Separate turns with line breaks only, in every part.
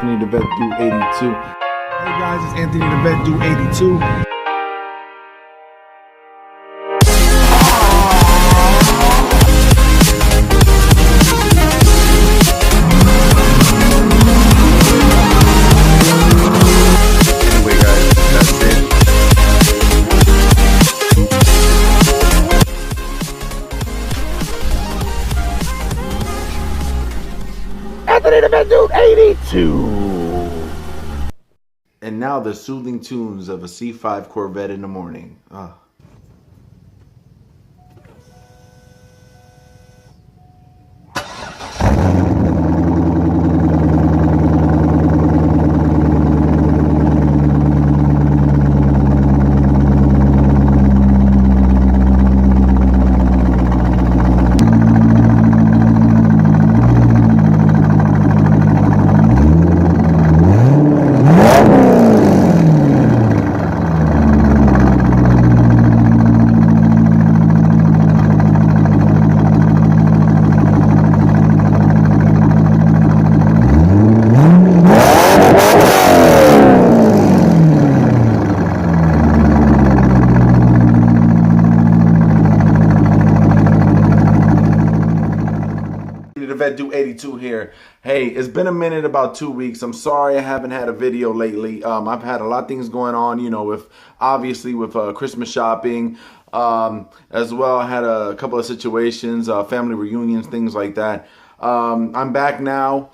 Anthony the Vet Dude 82. Hey guys, it's Anthony the Vet Dude 82. Anyway guys, that's it. Anthony the Vet Dude 82. And now the soothing tunes of a C5 Corvette in the morning. The Vet Dude 82 here. Hey, it's been a minute, about 2 weeks. I'm sorry I haven't had a video lately. I've had a lot of things going on, you know, with Christmas shopping. As well, I had a couple of situations, family reunions, things like that. I'm back now.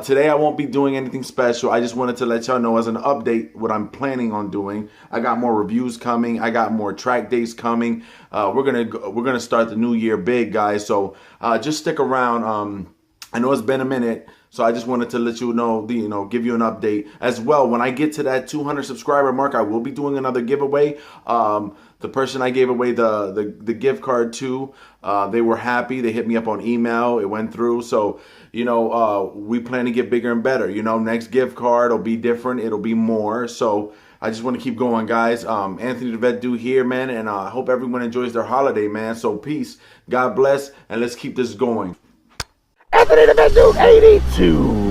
Today I won't be doing anything special. I just wanted to let y'all know as an update what I'm planning on doing. I got more reviews coming. I got more track days coming. We're gonna start the new year big, guys. So just stick around. I know it's been a minute, so I just wanted to let you know, give you an update as well. When I get to that 200 subscriber mark, I will be doing another giveaway. The person I gave away the gift card to, they were happy. They hit me up on email. It went through. So, we plan to get bigger and better. Next gift card will be different. It'll be more. So I just want to keep going, guys. Anthony the Vet Dude here, man. And I hope everyone enjoys their holiday, man. So peace. God bless. And let's keep this going. Anthony the Vet Dude 82.